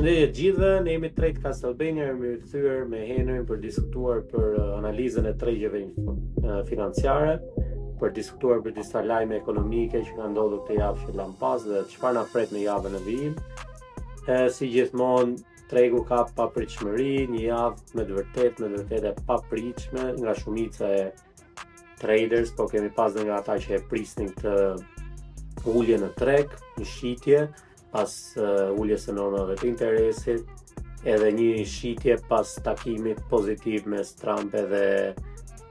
Përshëndetje të gjithëve, ne jemi Trade Castlebania, jemi rikthyer me Henrin për diskutuar për analizën e tregjeve financiare, për diskutuar për disa lajme ekonomike që kanë ndodhur këtë javë që lan pas dhe çfarë na pret në javën e vijim. Si gjithmonë, tregu ka papritshmëri, një javë me të vërtetë e papritshme nga shumica e traders, po kemi pas dhe nga ata që e prisnin këtë ulje në treg, një shitje pas uljes së normave të interesit, edhe një shitje pas takimit pozitiv mes Trump dhe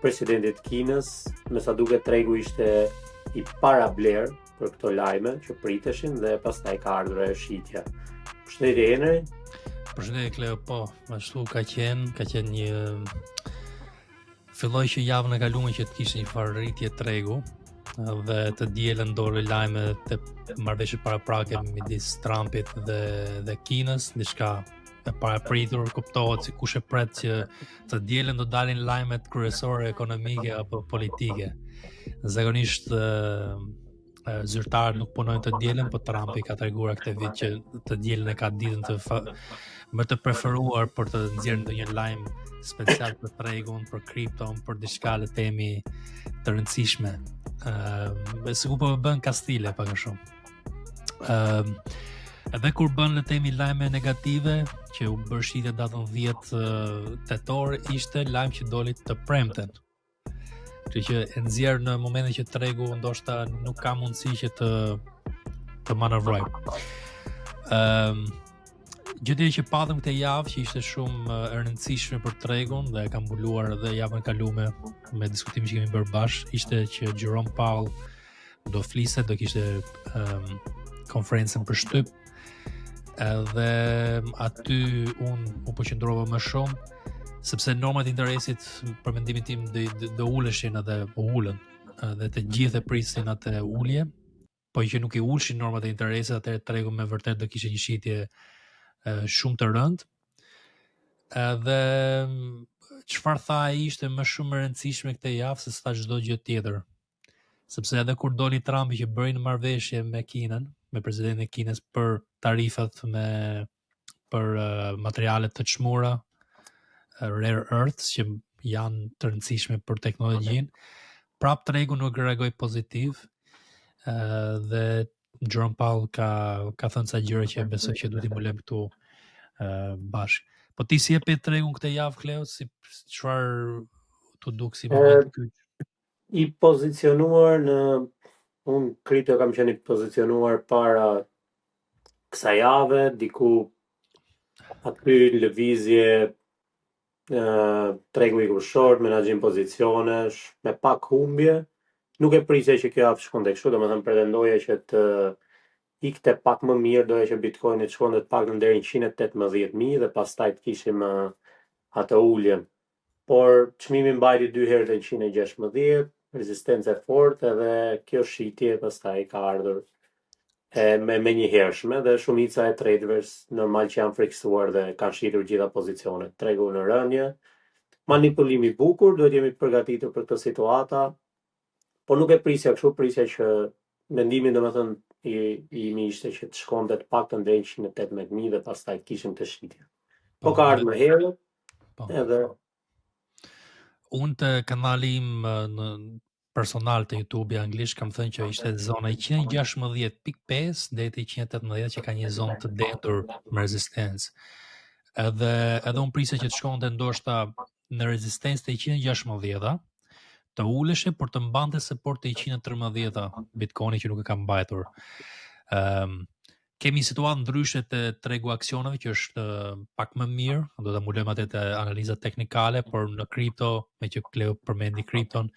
presidentit Kinës. Me sa duket tregu ishte i parabler për këto lajme që priteshin dhe pastaj ka ardhur ajo shitja. Përshëndetje Henry. Përshëndetje Kleo, po, ashtu ka qenë një filloi që javën e kaluar që të kishte një farë rritje tregu dhe të dielën ndorë lajme të marrëveshjet paraprake midis Trumpit dhe Kinës, diçka e parapritur, kuptohet si kush e pret që të dielën do dalin lajmet kryesore ekonomike apo politike. Zakonisht zyrtarët nuk punojnë të dielën, po Trumpi ka treguar këtë vit që të dielën e ka ditën më të preferuar për të nxjerrë ndonjë lajm special për tregun, për kripton, për diçka le themi të rëndësishme. Sikur po bën kastile pak a shumë. Edhe kur bën le themi lajme negative që u bërë shitje datën 10 tetor, ishte lajm që doli të premten. Kështu që e nxjerr në momentin që tregu ndoshta nuk ka mundësi që të manovrojë. Gjëja që patëm këtë javë që ishte shumë e rëndësishme për tregun dhe ka mbuluar edhe javën kaluar me diskutimin që kemi bërë bashkë, ishte që Jerome Powell do flisë, do kishte konferencën për shtyp. Edhe aty unë u përqendrova më shumë sepse normat e interesit për mendimin tim do uleshin edhe ulën dhe të gjithë e prisin atë ulje, po që nuk i ulshin normat e interesit, atëherë tregu me vërtet do kishte një shitje shumë të rëndë. Edhe çfarë tha ai ishte më shumë e rëndësishme këtë javë se sa çdo gjë tjetër. Sepse edhe kur doli Trumpi që bëri në marrëveshje me Kinën, me presidentin e Kinës për tarifat për materialet të çmura, rare earths që janë të rëndësishme për teknologjinë, prap tregu nuk reagoi pozitiv dhe Jerome Powell ka thënë sa gjëra që besoj që duhet i mbulojmë këtu bashkë. Po ti si e pe tregun këtë javë, Kleo, si çfarë tu duk si moment ky? I pozicionuar unë kripto kam qenë i pozicionuar para kësaj jave, diku aty lëvizje tregu i short, menaxhim pozicionesh, me pak humbje. Nuk e prisja që kjo javë shkonte kështu, domethënë pretendoja që të ikte pak më mirë, doja që Bitcoin të shkonte të paktën deri në 118.000 dhe pastaj të kishim atë uljen. Por çmimi mbajti 2 herë në 116, rezistencë e fortë edhe kjo shitje pastaj ka ardhur me një hershme dhe shumica e traders normal që janë friksuar dhe kanë shitur gjitha pozicionet. Tregu në rënje, manipulimi i bukur, duhet jemi përgatitur për këtë situata. Po nuk e prisja kështu, prisja që mendimin domethënë imi ishte që të shkonte të paktën deri në 118.000 dhe pastaj kishim të shitje. Po ka ardhur më herë. Edhe unë të kanali im në personal të YouTube i anglisht kam thënë që ishte zona 116.5 deri te 118 që ka një zonë të dendur me rezistencë. Edhe unë prisja që të shkonte ndoshta në rezistencë të 116 të uleshe për të mbante support të 113 Bitcoini që nuk e ka mbajtur. Kemi situatë ndryshe të tregu aksioneve që është pak më mirë, do ta mbulojmë atë të analizat teknikale, por në kripto, me që Kleo përmendi kripton,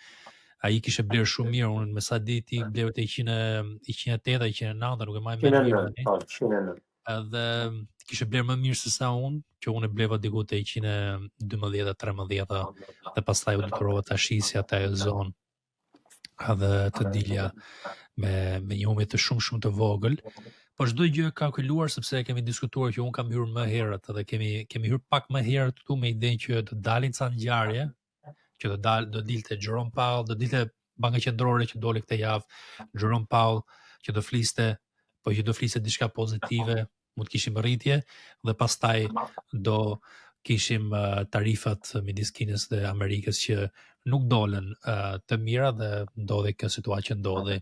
ai kishte bler shumë mirë, unë me sa di ti bler te 108, 109, nuk e mbaj mend mirë. Edhe kishte bler më mirë se sa unë, që unë e bleva diku te 112, 13 dhe pastaj u detyrova ta shisja atë zonë edhe të dilja me një humbje të shumë të vogël. Po çdo gjë ka kalkuluar sepse kemi diskutuar që un kam hyrë më herët edhe kemi hyrë pak më herët këtu me idenë që të dalin ca ngjarje, që do dilte Jerome Powell, do dilte Banka Qendrore që doli këtë javë, Jerome Powell që do fliste, po që do fliste diçka pozitive mund të kishim rritje dhe pastaj do kishim tarifat midis Kinës dhe Amerikës që nuk dolen të mira dhe ndodhi kjo situatë që ndodhi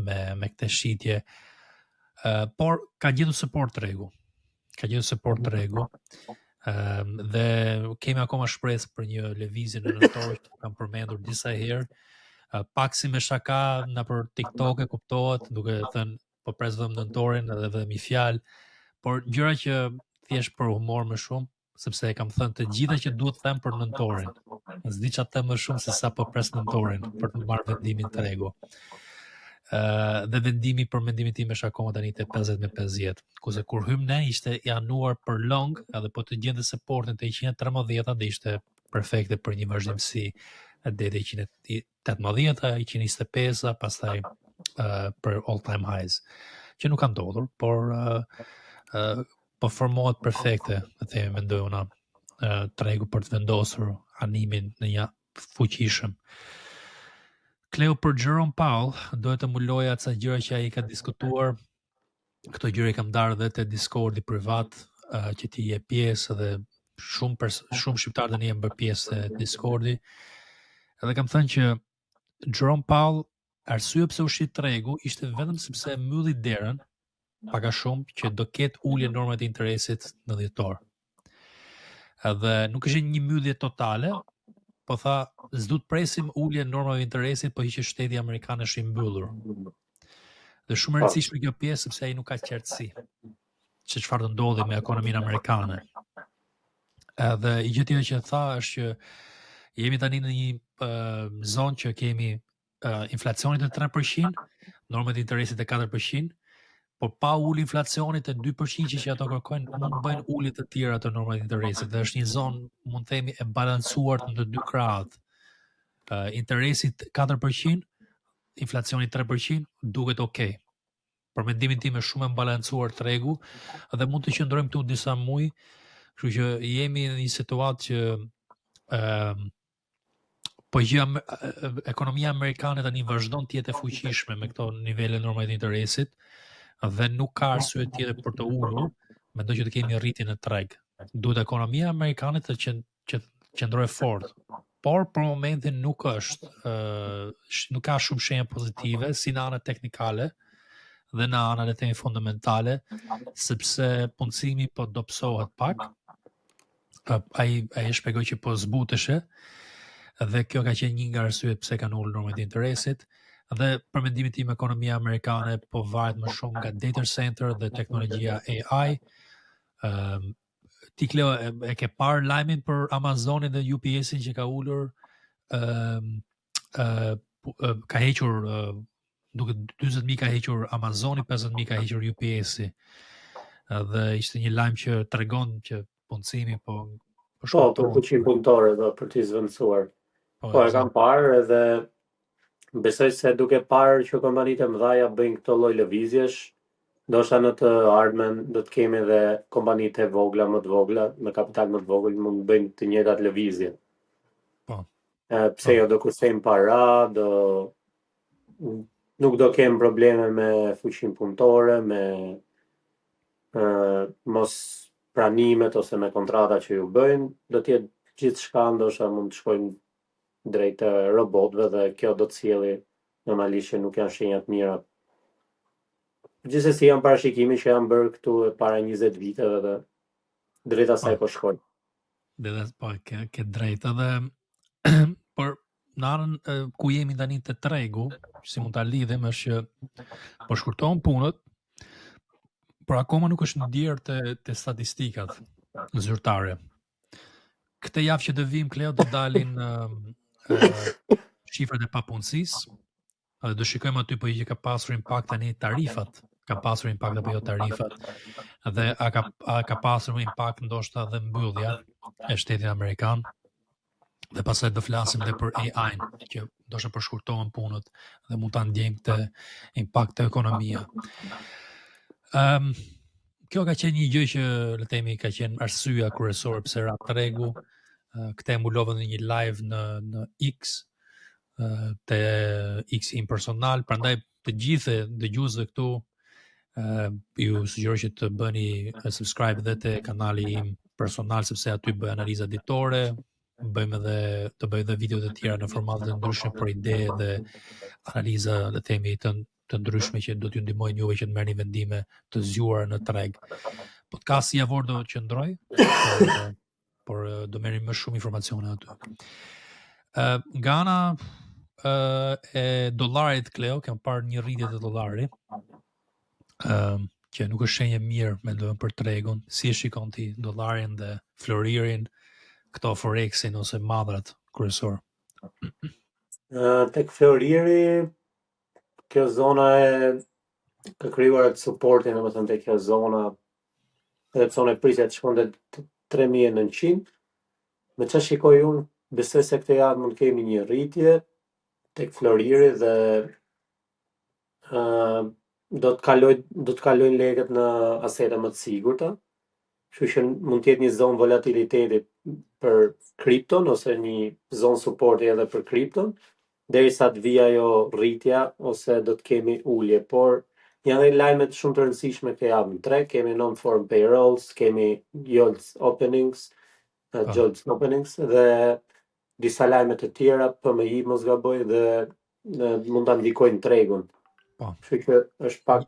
me këtë shitje. Por ka gjetur support tregu. Ka gjetur support tregu. Dhe kemi akoma shpresë për një lëvizje në nëntor që kam përmendur disa herë. Pak si me shaka në për TikTok e kuptohet, duke thënë po pres vëm nëntorin edhe vëm i fjalë, por gjëra që thjesht për humor më shumë, sepse e kam thënë të gjitha që duhet them për nëntorin. S'di çfarë them më shumë se sa po pres nëntorin për të marrë vendimin tregu. Dhe vendimi për mendimin tim është akoma tani te 50-50. Kurse kur hym ne ishte i anuar për long, edhe po të gjente supportin te 113 dhe ishte perfekte për një vazhdimsi deri 118, 125, pastaj për all time highs, që nuk kanë ndodhur, por po formohet perfekte, të themi mendoj una, tregu për të vendosur animin në një fuqishëm. Kleu, për Jerome Powell, dohet të muloja ca gjëra që ai ka diskutuar. Këto gjëra i kam darë dhe te Discordi privat, që ti je pjesë dhe shumë shqiptarë tani janë bërë pjesë e Discordi. Edhe kam thënë që Jerome Powell, arsye pse u shit tregu ishte vetëm sepse mbylli derën pak a shumë që do ketë ulje normat e interesit në dhjetor. Edhe nuk është një mbyllje totale, po tha s'du të presim ulje normave e interesit, po që shteti amerikan është i mbyllur. Dhe shumë e rëndësishme kjo pjesë sepse ai nuk ka qartësi se çfarë do ndodhi me ekonominë amerikane. Edhe i gjë tjetër që tha është që jemi tani në një zonë që kemi inflacionit të 3%, normat e interesit e 4%, por pa ulë inflacionit e 2% që ato kërkojnë, mund bëjnë ulje të tjera të normat e interesit. Dhe është një zonë, mund themi, e balancuar në 2 krahët. Interesit 4%, inflacioni 3%, duket okay. Për mendimin tim është shumë e balancuar tregu dhe mund të qëndrojmë këtu disa muaj, kështu që jemi në një situatë që po që ekonomia amerikane tani vazhdon të jetë e fuqishme me këto nivele normat e interesit dhe nuk ka arsye tjetër për të ulur, mendoj që të kemi rritje në treg. Duhet ekonomia amerikane të qëndrojë fort, por për momentin nuk është, nuk ka shumë shenja pozitive si në anën teknikale dhe në anën e temi fundamentale, sepse punësimi po dobësohet pak. Ai shpjegoi që po zbuteshe dhe kjo ka qenë një nga arsyet pse kanë ulur normat e interesit. Dhe për mendimin tim ekonomia amerikane po varet më shumë nga data center dhe teknologjia AI. Ti Kleo, e ke parë lajmin për Amazonin dhe UPS-in që ka ulur, ka hequr duke 40.000 ka hequr Amazoni, 50.000 ka hequr UPS-i. Dhe ishte një lajm që tregon që punësimi po për 100 punëtorë dhe për t'i zvendësuar. Po e kam parë edhe besoj se duke parë që kompanitë e mëdha bëjnë këto lloj lëvizjesh, ndoshta në të ardhmen do të kemi edhe kompanitë e vogla më të vogla, me kapital më të vogël mund të bëjnë të njëjtat lëvizje. Po. Pse jo do kursejmë para, nuk do kemë probleme me fuqinë punëtore, me mos pranimet ose me kontrata që ju bëjnë, do të jetë gjithçka ndoshta mund të shkojnë drejt robotëve dhe kjo do të sjellë normalisht që nuk janë shenja të mira. Gjithsesi janë parashikime që janë bërë këtu para 20 viteve dhe drejt asaj po shkojnë. Dhe po ke drejt edhe por në anën ku jemi tani te tregu, si mund ta lidhem është që po shkurtohen punët, por akoma nuk është ndjerë te statistikat zyrtare. Këtë javë që do vim, Kleo, do dalin shifrat e papunësisë, dhe do shikojmë aty po që ka pasur impakt tani tarifat, ka pasur impakt apo jo tarifat, dhe a ka pasur impakt ndoshta dhe mbyllja e shtetit amerikan, dhe pastaj do flasim edhe për AI, që ndoshta përshkurtohen punët dhe mund ta ndjejmë këtë impakt te ekonomia. Kjo ka qenë një gjë që le të themi ka qenë arsyeja kryesore pse ra tregu. Këtë mbulova në një live në X, te X im personal, prandaj të gjithë dëgjuesve këtu Ju sugjeroj që të bëni subscribe dhe te kanali im personal, sepse aty bëj analiza ditore, të bëj edhe video të tjera në formate të ndryshme për ide dhe analiza le të themi të ndryshme që do t'ju ndihmojnë juve që të merrni vendime të zgjuara në treg. Podcasti javor do qëndroj, por do merrni më shumë informacione aty. Nga ana e dollarit, Kleo, kam parë një rritje të dollarit, që nuk është shenjë mirë mendoj për tregun. Si e shikon ti dollarin dhe floririn, këto forexin ose madhrat kryesor? Tek floriri, kjo zona ka krijuar atë suportin, domethënë tek kjo zona, edhe pse unë prisja të shkonte 3900, me çfarë shikoj unë, besoj se këtë javë mund kemi një rritje tek floriri dhe do të kalojnë lekët në asete më të sigurta. Kështu që mund të jetë një zonë volatiliteti për kripton ose një zonë suporti edhe për kripton, derisa të vijë ajo rritja ose do të kemi ulje, por janë dhe lajmet shumë të rëndësishme këtë javë në treg, kemi non-farm payrolls, kemi jolts openings dhe disa lajme të tjera, PMI mos gaboj dhe mund ta ndikojnë tregun. Kështu që është pak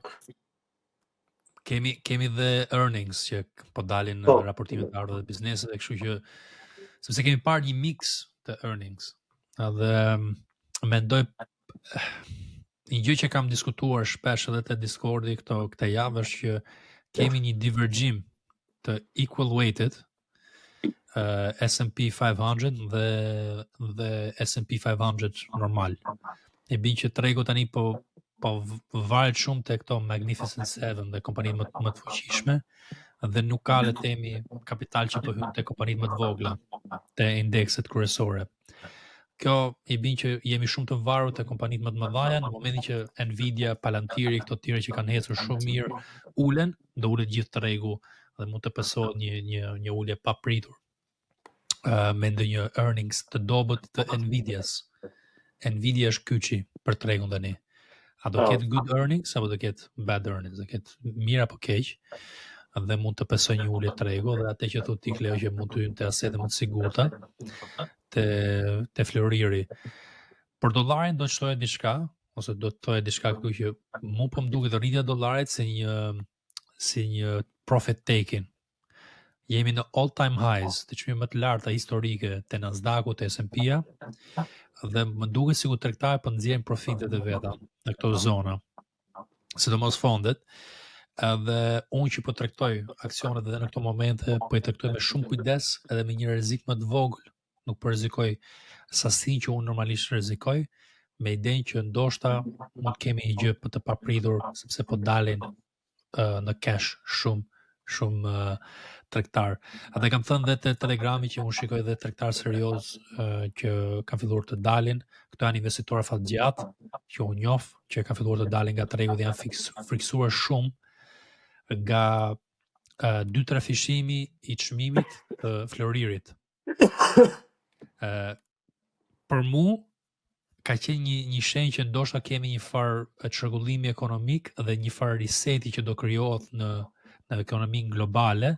Kemi dhe earnings që po dalin në raportimet e ardhur të bizneseve, kështu që sepse kemi parë një mix të earnings. Dhe mendoj një gjë që kam diskutuar shpesh edhe te Discordi këtë javë është që kemi një divergjim të equal weighted S&P 500 dhe S&P 500 normal. E bin që tregu tani po varet shumë te këto Magnificent Seven dhe kompanitë më të fuqishme dhe nuk ka le temi kapital që po hyn te kompanitë më të vogla, te indekset kryesore. Kjo i bin që jemi shumë të varur te kompanitë më të mëdha, në momentin që Nvidia, Palantir, këto të tjera që kanë ecur shumë mirë ulen, do ulet gjithë tregu dhe mund të pësohet një ulje papritur. Me ndonjë earnings të dobët të Nvidias. Nvidia është kyçi për tregun tani. A do ketë good earnings apo do ketë bad earnings, do ketë mirë apo keq, dhe mund të pesoj një ulje tregu dhe atë që thotë ti Kleo që mund të hyjnë te asete më të sigurta, te floriri. Për dollarin do të shtohet diçka ose do të thotë diçka këtu që mu po më duket rritja e dollarit si një profit taking. Jemi në all time highs, të çmime më të larta historike te Nasdaqu, te S&P-ja, dhe më duket sikur tregtarët po nxjerrin profitet e veta në këto zona, sidomos fondet. Dhe unë që po tregtoj aksionet edhe në këto momente, po i tregtoj me shumë kujdes edhe me një rrezik më të vogël, nuk po rrezikoj sasinë që unë normalisht rrezikoj, me idenë që ndoshta mund kemi një gjë për të papritur, sepse po dalin në cash shumë tregtar. Atë kam thënë dhe te Telegrami që unë shikoj dhe tregtar serioz që kanë filluar të dalin. Këto janë investitorë fatgjatë që unë njoh, që kanë filluar të dalin nga tregu dhe janë friksuar shumë nga 2-3 fishimi i çmimit të floririt. Për mu ka qenë një shenjë që ndoshta kemi një farë çrregullimi ekonomik dhe një farë riseti që do krijohet në ekonominë globale,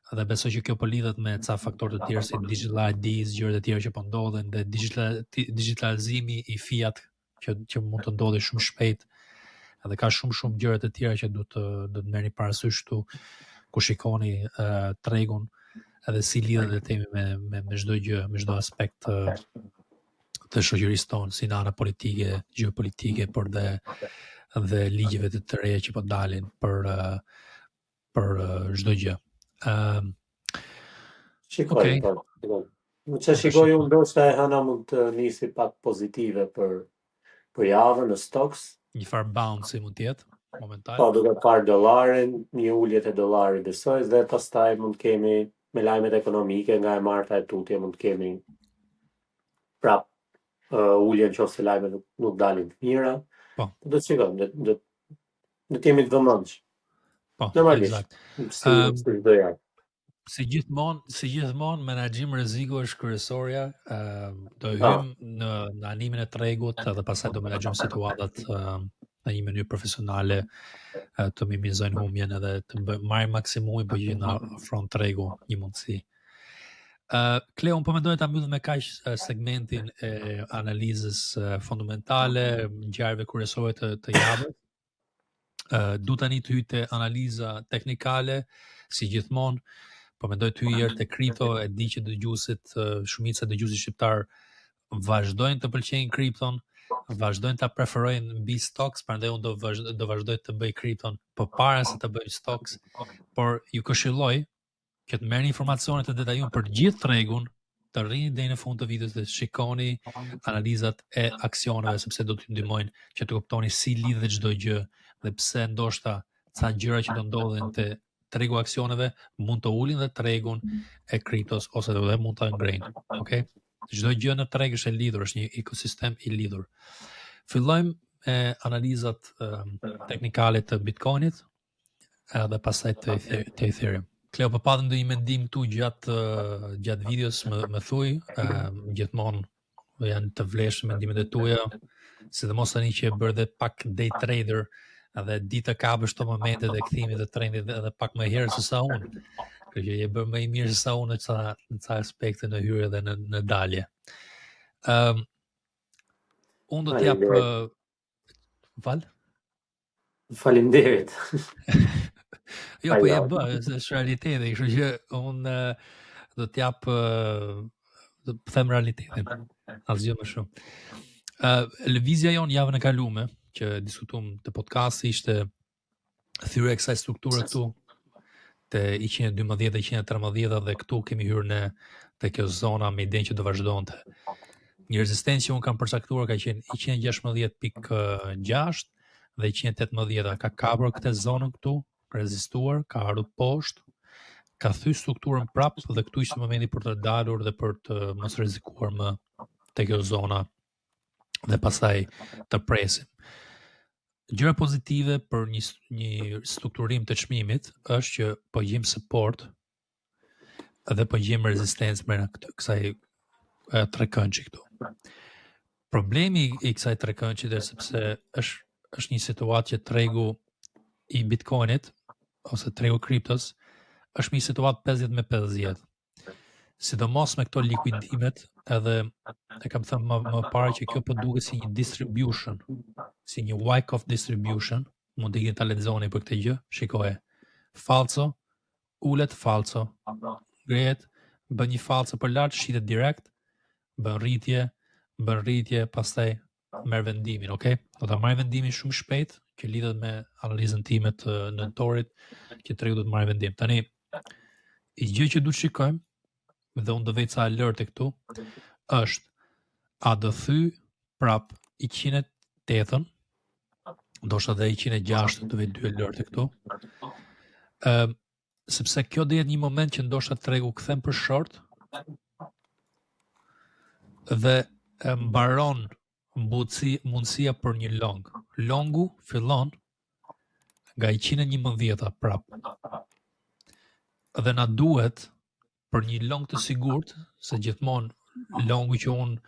dhe besoj që kjo po lidhet me ca faktorë të tjerë si digital IDs, gjërat e tjera që po ndodhen dhe digitalizimi i fiat që mund të ndodhi shumë shpejt. Edhe ka shumë gjëra të tjera që do të merrni parasysh këtu ku shikoni tregun edhe si lidhet le temi me çdo gjë, me çdo aspekt të shoqërisë tonë, si në ana politike, gjeopolitike, por dhe ligjeve të reja që po dalin për çdo gjë. Shikoj. Më që shikoj unë ndoshta e hëna mund të nisi pak pozitive për javën në stocks. Një farë bounce mund të jetë momental. Po, duke parë dollarin, një ulje të dollarit besoj, dhe pastaj mund kemi me lajmet ekonomike nga e marta e tutje mund kemi prap ulje nëse lajmet nuk dalin të mira. Po. Do të shikojmë, do të jemi të vëmendshëm. Po, normalisht. Si gjithmonë menaxhim rreziku është kryesorja. Do hym në animin e tregut dhe pastaj do menaxhojmë situatat në një mënyrë profesionale të minimizojnë humjen edhe të marrin maksimumin për që na ofron tregu një mundësi. Kleo, po mendoj ta mbyllim me kaq segmentin e analizës fundamentale, ngjarjeve kryesore të javës. Du tani të hyj te analiza teknikale, si gjithmonë. Po mendoj të hyj te kripto, e di që dëgjuesit, shumica e dëgjuesit shqiptar vazhdojnë të pëlqejnë kripton, vazhdojnë ta preferojnë mbi stocks, prandaj unë do vazhdoj të bëj kripton përpara se të bëj stocks, por ju këshilloj që të merrni informacione të detajuara për gjithë tregun, të rrini deri në fund të videos dhe shikoni analizat e aksioneve, sepse do t'ju ndihmojnë që të kuptoni si lidhet çdo gjë dhe pse ndoshta ca gjëra që do ndodhin te tregu aksioneve mund të ulin dhe tregun e kriptos ose edhe mund ta ngrejnë. Okej? Çdo gjë në treg është e lidhur, është një ekosistem i lidhur. Fillojmë me analizat teknikale të Bitcoinit edhe pastaj të Ethereum. Kleo, po patëm ndonjë mendim këtu gjatë videos, më thuj, gjithmonë janë të vlefshme mendimet e tuaja, sidomos tani që e bërë dhe pak day trader, edhe ditë kapësh këto momente të kthimit të trendit edhe pak më herë se sa unë. Kështu që je bërë më i mirë se sa unë në ca aspekte në hyrje dhe në dalje. Unë do t'jap Faleminderit. Jo, po e bë, është realiteti, kështu që unë do t'jap do të them realitetin. Asgjë më shumë. Lëvizja jonë javën e kalume, që diskutuam të podcasti, ishte thyrja e kësaj strukture këtu te 112 dhe 113 dhe këtu kemi hyrë në te kjo zona me idenë që do vazhdonte. Një rezistencë që unë kam përcaktuar ka qenë 116.6 dhe 118 ka kapur këtë zonën këtu, rezistuar, ka ardhur poshtë, ka thyr strukturën prapë dhe këtu ishte momenti për të dalur dhe për të mos rrezikuar më te kjo zona dhe pastaj të presim. Gjëra pozitive për një strukturim të çmimit është që po gjejmë support dhe po gjejmë rezistencë brenda kësaj trekëndshi këtu. Problemi i kësaj trekëndshi është sepse është një situatë që tregu i Bitcoinit ose tregu kriptos është një situatë 50-50. Sidomos me këto likuidimet, edhe e kam thënë më parë që kjo po duket si një distribution, si një Wyckoff distribution, mund të ta lexoni për këtë gjë. Shikoje. Falso, ulet falso, ngrehet, bën një falso për lart, shitet direkt, bën rritje, pastaj merr vendimin, okay? Do ta marr vendimin shumë shpejt, që lidhet me analizën time të nëntorit, që tregu do të marrë vendim. Tani, i gjë që duhet shikojmë, dhe unë do vej ca alerte këtu, është a do thy prap 108-ën, ndoshta dhe 106 do vej 2 alerte këtu. Sepse kjo do jetë një moment që ndoshta tregu kthem për short dhe mbaron mundësia për një long. Longu fillon nga 111 prap. Dhe na duhet për një long të sigurt, se gjithmonë longu që unë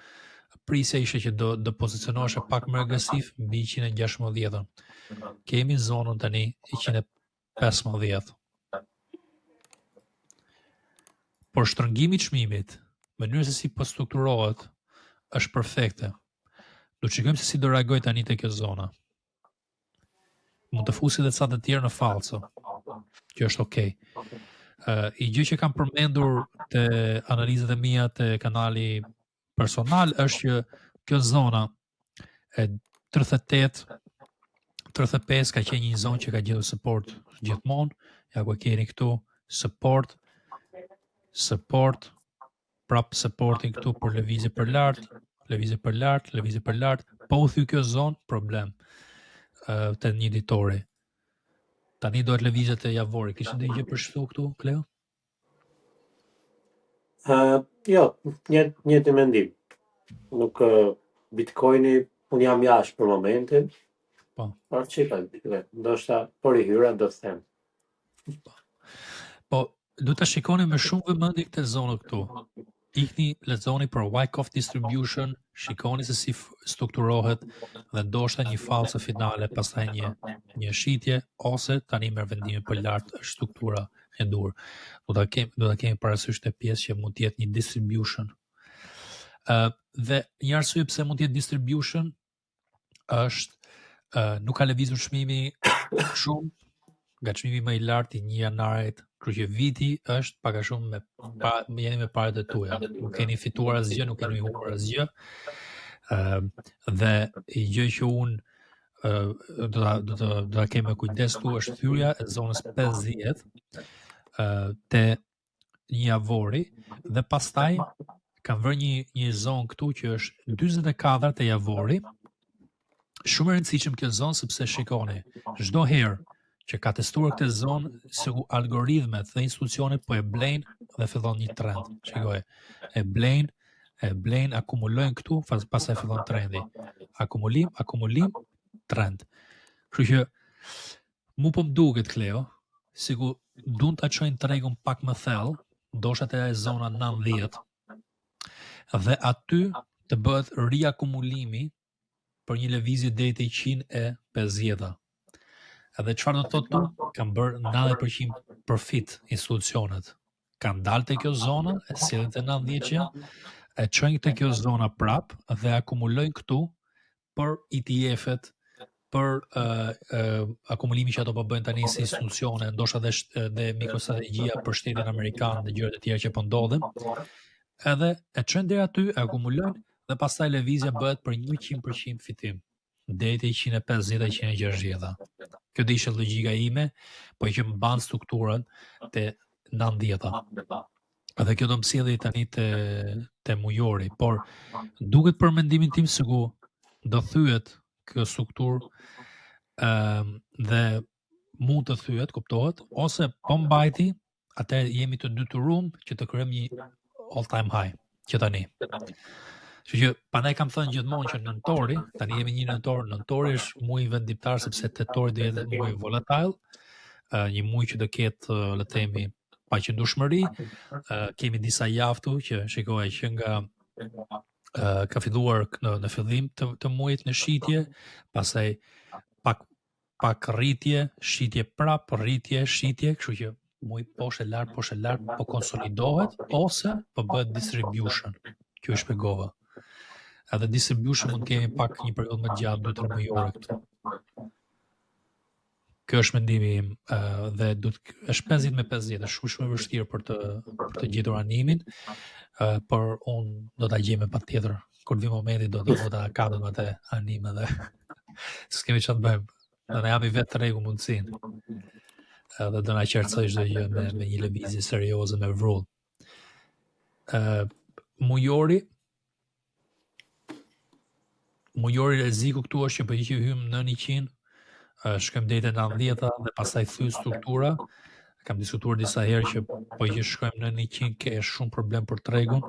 prisja ishe që do pozicionoheshe pak më agresiv mbi 116. Kemi zonën tani 115. Por shtrëngimi i çmimit, mënyra se si po strukturohet, është perfekte. Do të shikojmë se si do reagoj tani te kjo zona. Mund të fusi edhe ca të tjerë në falso, që është okay. I gjë që kam përmendur te analizat e mia te kanali personal është që kjo zona e 38-35 ka qenë një zonë që ka gjetur support gjithmonë. Ja ku keni këtu support, prap supporting këtu për lëvizje për lart, po u thy kjo zonë, problem te një ditori. Tani do të lëvizjet e javori. Kishte ndonjë gjë për shtu këtu, Kleo? Jo, një të mendim. Nuk Bitcoini, unë jam jashtë për momentin. Po. Por çikoj, ndoshta por i hyra do të them. Po, du ta shikoni me shumë vëmendje këtë zonë këtu. Ikni, lexoni për Wyckoff distribution, shikoni se si strukturohet dhe ndoshta një falso finale, pastaj një një shitje, ose tani merr vendime për lart është struktura e dur. Do ta kemi parasysh të pjesë që mund të jetë një distribution. Dhe një arsye pse mund të jetë distribution është nuk ka lëvizur çmimi shumë nga çmimi më i lartë i 1 janarit, kështu që viti është pak a shumë jeni me parat e tuaja. Nuk keni fituar asgjë, nuk keni humbur asgjë. Dhe gjë që unë do ta kem me kujdes këtu është thyrja e zonës 50 te një javori, dhe pastaj kam vërë një zonë këtu që është 44 te javori. Shumë e rëndësishme kjo zonë sepse shikoni, çdo herë që ka testuar këtë zonë, sikur algoritmet dhe institucionet po e blejnë dhe fillon një trend. Shikoj, e blejnë, akumulojnë këtu, pastaj fillon trendi. Akumulim, trend. Kështu që mu po më duket, Kleo, sikur duan ta çojnë tregun pak më thellë, ndoshta te zona 90, dhe aty të bëhet riakumulimi për një lëvizje deri te 150. Edhe çfarë do të thotë tu? Kam bërë 90% profit institucionet. Kanë dalë te kjo zona, e sillin te 90-ja, e çojnë te kjo zona prap dhe akumulojnë këtu për ETF-et, për akumulimin që ato po bëjnë tani si institucione, ndoshta dhe mikrostrategjia për shtetin amerikan dhe gjërat e tjera që po ndodhin. Edhe e çojnë deri aty, e akumulojnë dhe pastaj lëvizja bëhet për 100% fitim deri te 150-160. Kjo do ishte logjika ime, po që mban strukturën te 90-a. Edhe kjo do më sjellë tani te mujori, por duket për mendimin tim sikur do thyet kjo strukturë dhe mund të thyet, kuptohet, ose po mbajti, atëherë jemi të detyruar që të krijojmë një all time high që tani. Kështu që pandaj kam thënë gjithmonë që nëntori, tani jemi një nëntori është muaj vendimtar sepse tetori do jetë muaj volatile, një muaj që do ketë, le të themi, paqëndueshmëri. Kemi disa javë këtu që shikoj që nga ka filluar në fillim të muajit në shitje, pastaj pak rritje, shitje prap, rritje, shitje, kështu që muaj poshtë lart, po konsolidohet ose po bëhet distribution. Kjo e shpjegova. Edhe distribution mund kemi pak një periudhë më gjatë, 2-3 mujore këtu. Kjo është mendimi im, dhe është 50 me 50, është shumë e vështirë për të gjetur animin, por unë do ta gjej me patjetër. Kur vi momenti do ta kapem atë anim edhe s'kemi çfarë të bëjmë. Do na japi vetë tregu mundsinë. Edhe do na qartësoj çdo gjë me një lëvizje serioze me vrull. Mujori rreziku këtu është që po që hym në 100, shkojmë deri te 90-a dhe pastaj thy struktura. Kam diskutuar disa herë që po që shkojmë në 100 ke shumë problem për tregun.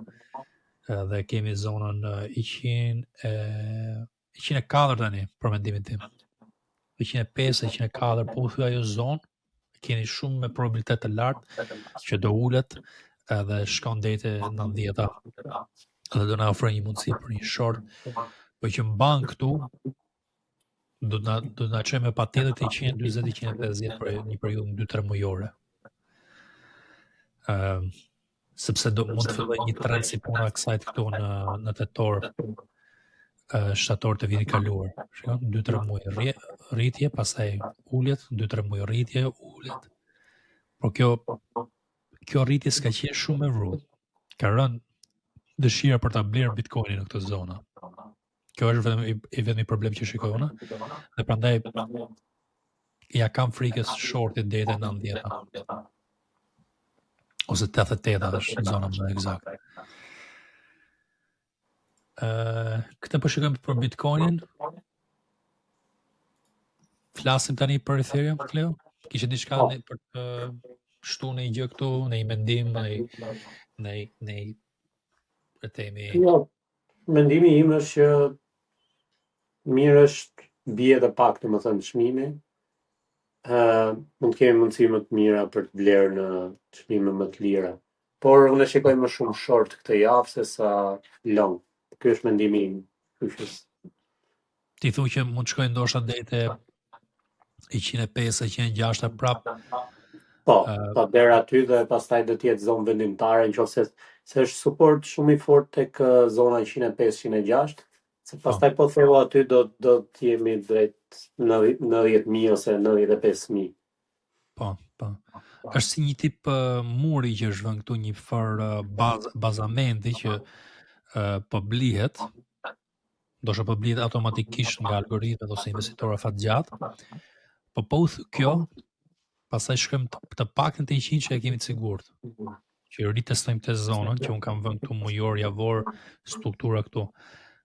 Dhe kemi zonën 104 tani për mendimin tim. 105, 104, po u thy ajo zonë, keni shumë me probabilitet të lartë që do ulet dhe shkon deri te 90-a. Dhe do na ofrojë një mundësi për një short, po që mban këtu do na çojë me patjetër te 140-150 për një periudhë 2-3 mujore. Sepse mund të fillojë një trend si puna e kësaj këtu në tetor, shtator të vitit kaluar. Shikon, 2-3 muaj rritje, pastaj uljet, 2-3 muaj rritje, uljet. Por kjo rritje s'ka qenë shumë e vrull. Ka rënë dëshira për ta blerë Bitcoinin në këtë zonë. Kjo është vetëm i problem që shikoj unë, dhe prandaj ja kam frikës shortit deri te 90-a. Ose 88 është zona më eksakte. Këtë po shikojmë për Bitcoinin. Flasim tani për Ethereum, Kleo? Kishe diçka për të shtuar në një gjë këtu, në një mendim, në le të themi. Mendimi im është që mirë është bie edhe pak domethënë çmimi. Mund të kemi mundësi më të mira për të blerë në çmime më të lira. Por unë shikoj më shumë short këtë javë se sa long. Ky është mendimi im. Ti thu që mund të shkojë ndoshta deri te 105, 106 prap. Po, deri aty dhe pastaj do të jetë zonë vendimtare nëse se është suport shumë i fortë tek zona 105-106, se pastaj po theu aty do të jemi drejt 90.000 ose 95.000. Po. Është si një tip muri që është vënë këtu, një farë bazamenti që po blihet, ndoshta po blihet automatikisht nga algoritmet ose investitorë afatgjatë. Po kjo, pastaj shkojmë të paktën te 100 që e kemi të sigurt. Që ritestojmë të zonën që un kam vënë këtu mujor, javor, struktura këtu.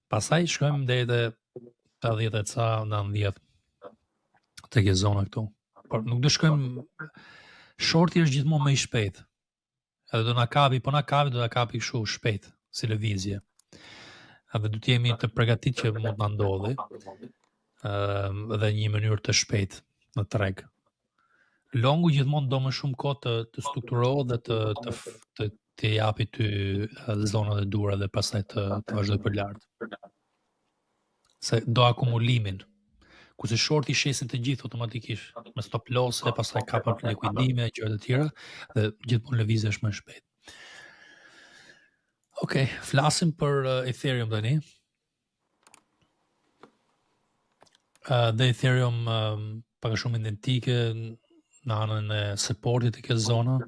Pastaj shkojmë deri te 80 e ca, 90 tek zona këtu. Por nuk do shkojmë. Shorti është gjithmonë më i shpejt. Edhe do na kapi, do na kapi kështu shpejt, si lëvizje. Edhe do të jemi të përgatitur që mund ta ndodhi. Dhe një mënyrë të shpejt në treg. Longu gjithmonë do më shumë kohë të strukturohet dhe të japi ty zonat e duhura dhe pastaj të vazhdoj për lart. Se do akumulimin. Kurse shorti shesin të gjithë automatikisht, me stop loss e pastaj kapan për likuidime, gjëra të tjera dhe gjithmonë lëvizja është më shpejt. Okej, flasim për Ethereum tani. Dhe Ethereum pak shumë identike në anën e supportit të kjo zona,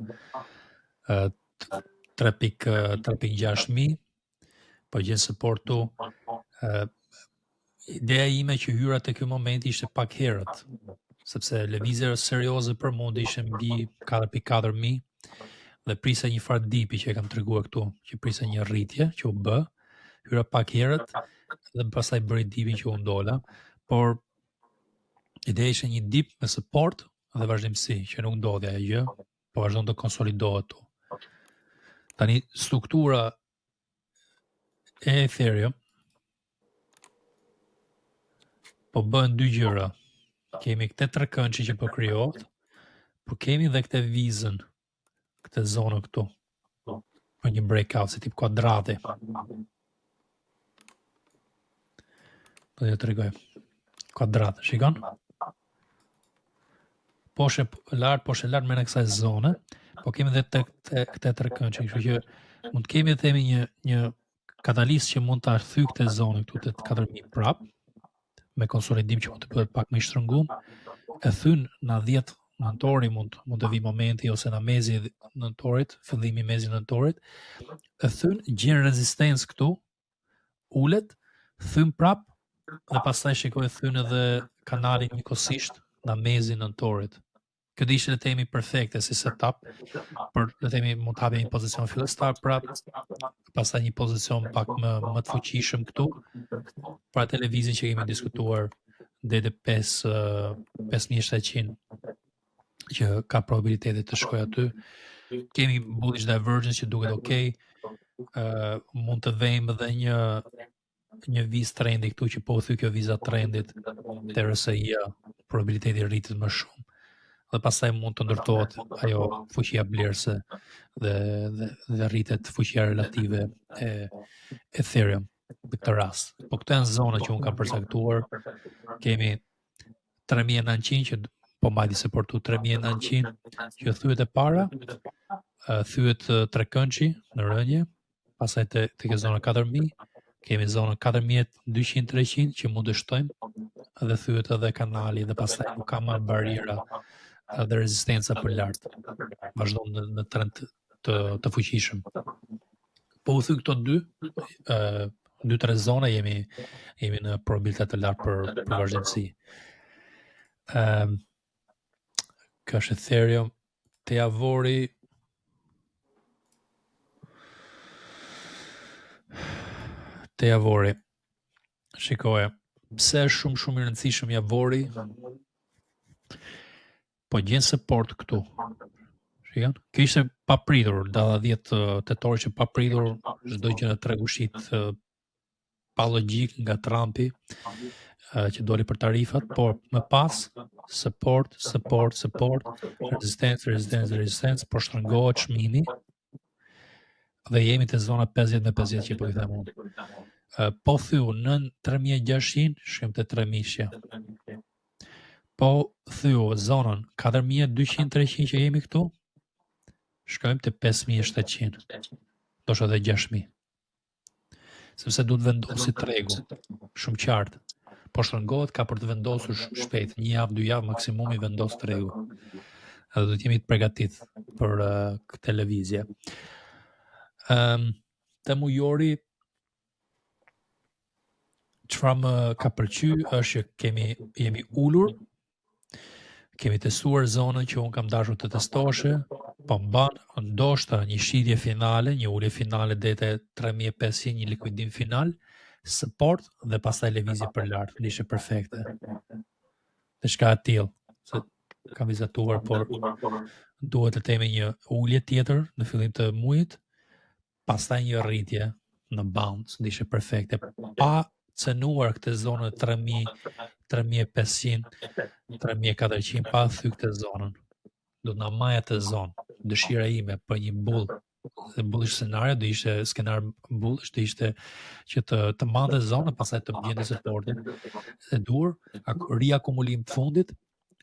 3.6.000, po gjen support tu. Ideja ime që hyra te ky moment ishte pak herët, sepse lëvizja serioze për mund ishte mbi 4.4.000 dhe prisa një farë dipi që e kam treguar këtu, që prisa një rritje që u bë, hyra pak herët dhe pastaj bëri dipin që u ndola, por ideja ishte një dip me support dhe vazhdimsi, që nuk ndodhi ajo gjë, po vazhdon të konsolidohet tu. Tani struktura e Ethereum po bën dy gjëra. Kemi këtë trekëndshi që po krijohet, por kemi edhe këtë vizën, këtë zonë këtu. Për një breakout si tip kuadrati. Do t'ju tregoj. Kuadrat, shikon? Poshtë lart me në kësaj zone, po kemi edhe këtë trekëndshi, kështu që mund të kemi të themi një katalist që mund ta thyj këtë zonë këtu te 4000 prap, me konsolidim që mund të bëhet pak më i shtrëngum, e thyn në 10 nëntori mund të vi momenti ose në mezi nëntorit, fillimi mezi nëntorit, e thyn gjen rezistencë këtu, ulet, thyn prap dhe pastaj shikoj thyn edhe kanalin njëkohësisht në mezi nëntorit. Kjo do ishte le të themi perfekte si setup, për le të themi mund të hapim një pozicion fillestar prap, pastaj një pozicion pak më të fuqishëm këtu, pra televizin që kemi diskutuar deri 5700 që ka probabilitetet të shkojë aty. Kemi bullish divergence që duket okay. Mund të vëjmë edhe një vizë trendi këtu që po u thy kjo viza trendit te RSI, probabiliteti rritet më shumë. Dhe pastaj mund të ndërtohet ajo fuqia blerëse dhe rritet fuqia relative e Ethereum në këtë rast. Po këto janë zona që unë kam përcaktuar. Kemi 3900 që po mbajti supportu 3900 që thyet e para, thyet trekëndshi në rënje, pastaj tek zona 4000, kemi zonën 4200-300 që mund të shtojmë dhe thyet edhe kanali dhe pastaj nuk ka marrë bariera dhe rezistenca për lart. Vazhdon në trend të fuqishëm. Po u thy këto 2-3 zona jemi në probabilitet të lartë për vazhdimsi. Kjo është Ethereum, te javori shikoje, pse është shumë i rëndësishëm javori, po gjen support këtu. Shikon? Kjo ishte papritur, data 10 tetor që papritur, çdo gjë në treg ushit pa logjik nga Trumpi, që doli për tarifat, por më pas support, rezistencë, por shtrëngohet çmimi dhe jemi te zona 50 me 50 që po i them unë. Po thyu nën 3600, shkojmë te 3000. Po thyu zonën 4200-300 që jemi këtu, shkojmë të 5700, ndoshta edhe 6000. Sepse duhet vendosi tregu, shumë qartë. Po shtrëngohet ka për të vendosur shpejt, 1 javë, 2 javë maksimumi vendos tregu. Edhe do të jemi të përgatit për këtë lëvizje. Te mujori, çfarë më ka pëlqyer është që jemi ulur, kemi testuar zonën që unë kam dashur të testoshe, po mban ndoshta një shitje finale, një ulje finale deri te 3500, një likuidim final, support dhe pastaj lëvizje për lart, ishte perfekte. Diçka e tillë, se kam vizatuar, por duhet të kemi një ulje tjetër në fillim të muajit, pastaj një rritje në bounce, ishte perfekte. Pa cenuar këtë zonë 3000, 3500, 3400, pa thy këtë zonën. Do të na maja të zonë. Dëshira ime për një bullish scenario do ishte skenar bullish, do ishte që të madhe zonë, pastaj të gjendë supportin e dur, riakumulim të fundit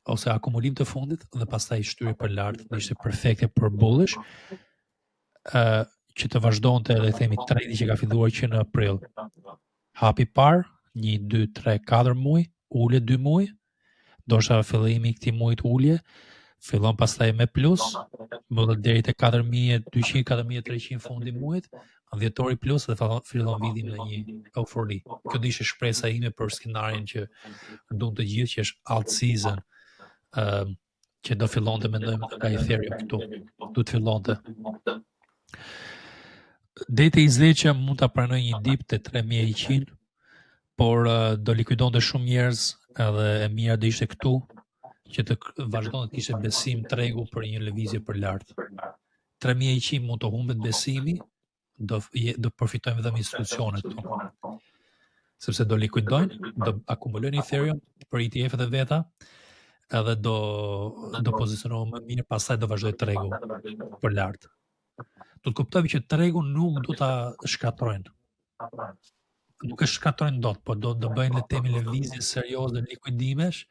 ose akumulim të fundit dhe pastaj shtyrie për lart, do ishte perfekte për bullish. Që të vazhdonte edhe themi tredi që ka filluar që në prill. Hapi parë, 1, 2, 3, 4 muaj, ulje 2 muaj, ndoshta fillimi i këtij muajit ulje, fillon pastaj me plus, mbyllet deri te 4200, 4300 fundi i muajit, dhjetori plus dhe fillon viti me një eufori. Kjo do ishte shpresa ime për skenarin që duam të gjithë, që është alt season, që do fillonte mendojmë nga Ethereum këtu. Do të fillonte. Dete i zveqja mund ta pranoj një dip te 3100, por do likuidonte shumë njerëz, edhe e mira do ishte këtu që të vazhdonte të kishte besim tregu për një lëvizje për lart. 3100 mund të humbet besimi, do përfitojmë edhe me institucionet këtu. Sepse do likuidojnë, do akumulojnë Ethereum për ETF-et e veta, edhe do pozicionohen më mirë, pastaj do vazhdoj tregu për lart. Do të kuptojmë që tregu nuk do ta shkatrojnë. Nuk e shkatrojnë dot, po do bëjnë lëvizje serioze likuidimesh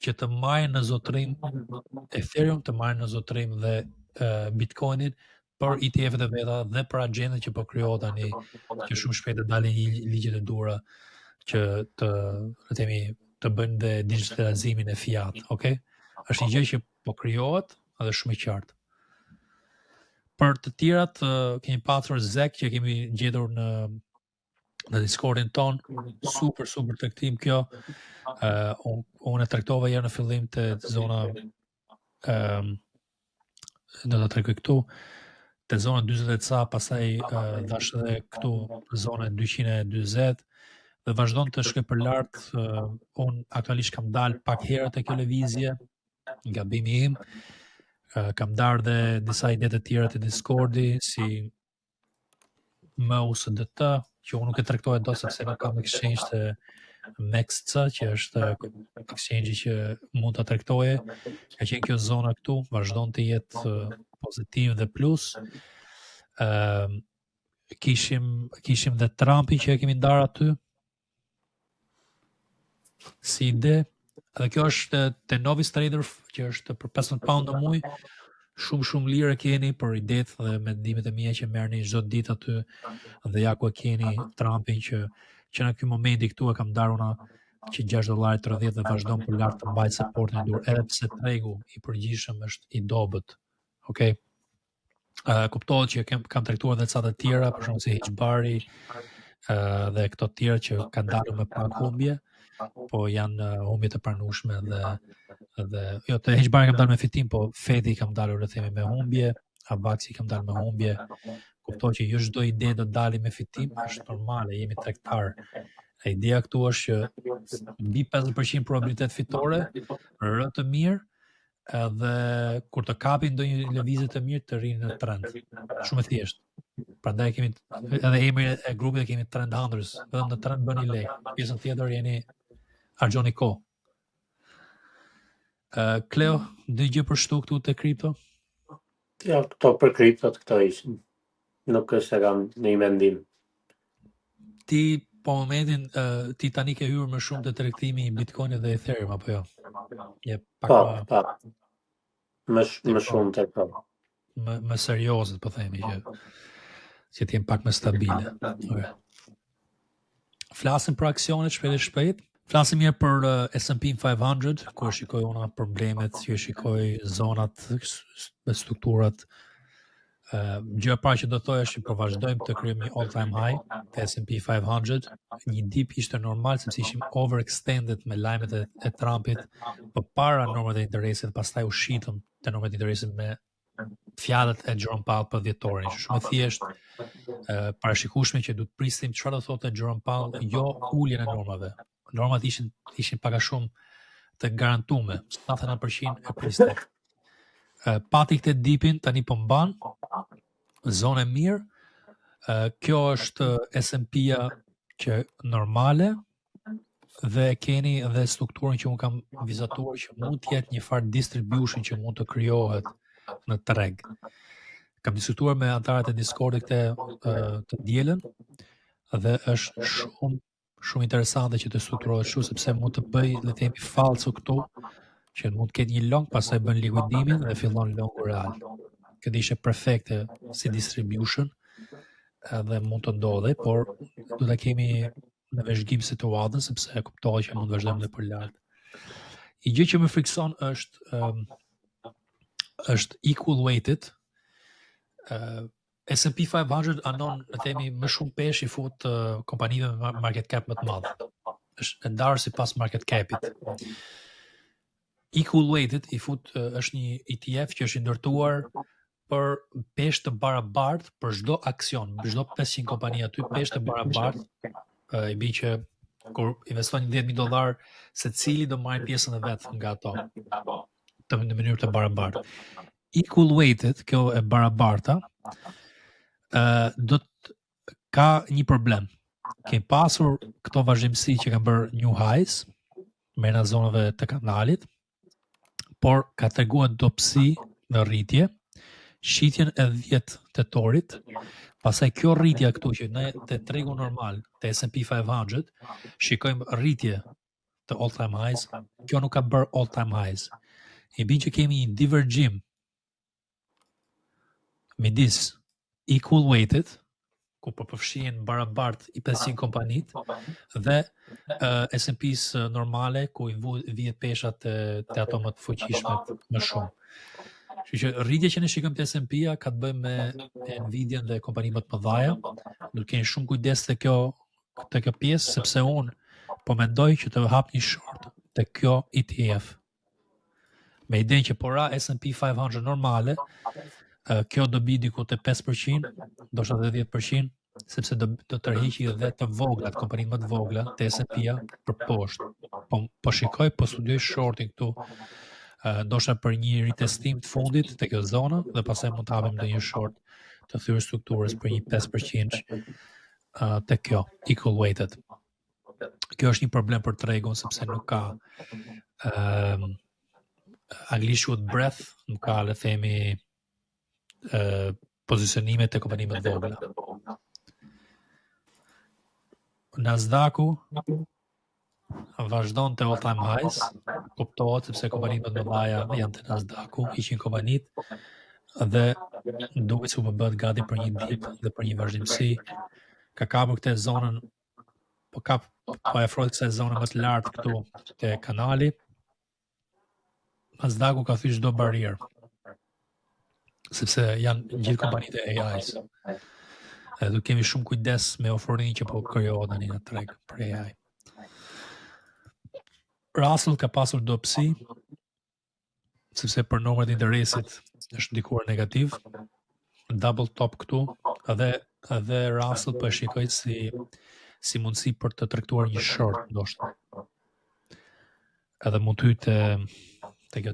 që të marrin në zotrim Ethereum, të marrin në zotrim dhe Bitcoinin për ETF-et e veta dhe për agjendën që po krijohet tani, që shumë shpejt të dalin ligjet e dhura që të bëjnë dhe digitalizimin e fiat, okay? Është një gjë që po krijohet edhe shumë e qartë. Për të tjerat, kemi pasur Zek që kemi gjetur në Discordin ton, super tregtim kjo. Unë e traktova herë në fillim të zona, do ta tregoj këtu, te zona 40 ca, pastaj dash edhe këtu zona 240 dhe vazhdon të shkoj për lart. Unë aktualisht kam dalë pak herë te kjo lëvizje, gabimi im. Kam darë dhe disa ide të tjera të Discordi, si MUSDT, që unë nuk e traktoj do sepse nuk kam exchange të MEXC, që është exchange që mund ta traktoje. Ka qenë kjo zona këtu, vazhdon të jetë pozitiv dhe plus. Kishim dhe Trumpi që e kemi ndarë aty si ide. Dhe kjo është te Novice Trader, që është për 15 pound në muaj. Shumë lirë keni për idet dhe mendimet e mia që merrni çdo ditë aty, dhe ja ku e keni Trumpin që në ky momenti këtu e kam ndarë una që $6.30 dhe vazhdon për lart të mbajë supportin e dur, edhe pse tregu i përgjithshëm është i dobët. Okay? Kuptohet që kam tregtuar edhe ca të tjera, për shembull si Hbari dhe këto të tjera që kanë dalë me pak humbje, po janë humbje të pranueshme dhe jo, te Hbari kam dalë me fitim, po Fedi kam dalë themi me humbje, Avaxi kam dalë me humbje. Kuptoj që jo çdo ide do dali me fitim, është normale, jemi tregtar. E ideja këtu është që mbi 50% probabilitet fitore, rë të mirë, edhe kur të kapi ndonjë lëvizje të mirë të rinë në trend. Shumë e thjeshtë. Prandaj kemi edhe emrin e grupit, kemi Trend Hunters, vetëm në trend bëni lek. Pjesën tjetër jeni argjoni kohë. Kleo, dëgjë për shtu këtu te kripto? Ja, këto për kriptot këto ishin. Nuk është e kam në i mendim. Ti Po momentin ti tani ke hyrë më shumë te tregtimi i Bitcoinit dhe Ethereum apo jo? Je pak më shumë tek më serioze po themi që të jenë pak më stabile. Okay. Flasim për aksionet shpejt. Flasim mirë për S&P 500, ku e shikoj unë problemet, që e shikoj zonat me strukturat. Gjë e parë që do të thojë është që po vazhdojmë të krijojmë një all time high te S&P 500. Një dip ishte normal sepse ishim overextended me lajmet e Trumpit përpara normave të interesit, pastaj u shitëm te normave të interesit me fjalët e Jerome Powell për dhjetorin. Shumë thjesht parashikueshme që duhet prisnim çfarë do thotë Jerome Powell, jo uljen e normave. Normat ishin pak a shumë të garantuara, 99% e priste. Pati këtë dipin, tani po mban, zonë e mirë, kjo është S&P-ja që normale, dhe keni dhe strukturën që unë kam vizatuar që mund të jetë një farë distribution që mund të krijohet në treg. Kam diskutuar me anëtarët e Discordit të dielën dhe është shumë interesante që të strukturohet kështu sepse mund të bëj le të themi falso këtu që mund të ketë një long, pastaj bën likuidimin dhe fillon longu real. Këtë ishte perfekte si distribution dhe mund të ndodhe, por do ta kemi në vëzhgim situatën sepse e kuptoj që mund të vazhdojmë dhe për lart. I gjë që më frikson është equal weighted. S&P 500 anon në themi më shumë pesh i fut kompanive me market cap më të madh. Është e ndarë sipas market capit. Equal weighted i fut është një ETF që është i ndërtuar për peshë të barabartë për çdo aksion, për çdo 500 kompani aty peshë të barabartë. I bi që kur investon $10,000 secili do marrë pjesën e vet nga ato në mënyrë të barabartë. Equal weighted, kjo e barabarta, do të ka një problem. Kemi pasur këto vazhdimsi që kanë bërë new highs brenda zonave të kanalit, por ka treguar dobësi në rritje, shitjen e 10 tetorit, pastaj kjo rritja këtu që ne te tregu normal, te S&P 500, shikojmë rritje të all time highs, kjo nuk ka bërë all time highs. I bin që kemi një divergjim midis equal weighted, ku po përfshihen barabart i 500 kompanit, dhe S&P-s normale, ku i vihet peshat të ato më të fuqishmet më shumë. Kështu që rritja që ne shikojmë te S&P-ja ka të bëjë me Nvidia dhe kompani më të mëdha. Duhet keni shumë kujdes te kjo pjesë sepse unë po mendoj që të hap një short te kjo ETF. Me idenë që pora S&P 500 normale, kjo do bi diku te 5%, ndoshta te 10%, sepse do tërhiqi edhe të voglat, kompanitë më të vogla te S&P-ja për poshtë. Po shikoj, po studioj shortin këtu, ndoshta për një retestim të fundit te kjo zonë dhe pastaj mund të hapim ndonjë short të thyrë strukturës për një 5% te kjo equal weighted. Kjo është një problem për tregun sepse nuk ka anglisht quhet breadth, nuk ka le themi pozicionime të kompanive të vogla. Nasdaqu vazhdon të all time highs, kuptohet sepse kompanive të mëdha janë të Nasdaqu, ishin kompanit dhe duket se u bëhet gati për një dip dhe për një vazhdimsi. Ka kapur këtë zonën, po afrohet kësaj zone më të lartë këtu te kanali. Nasdaqu ka thyer çdo barierë, sepse janë gjithë kompanitë e AI-s. Do kemi shumë kujdes me ofrimin që po krijohet tani në treg për AI. Russell ka pasur dobësi, sepse për numrat e interesit është ndikuar negativ, double top këtu, edhe Russell po e shikoj si mundësi për të tregtuar një short ndoshta. Edhe mund të hyjë te kjo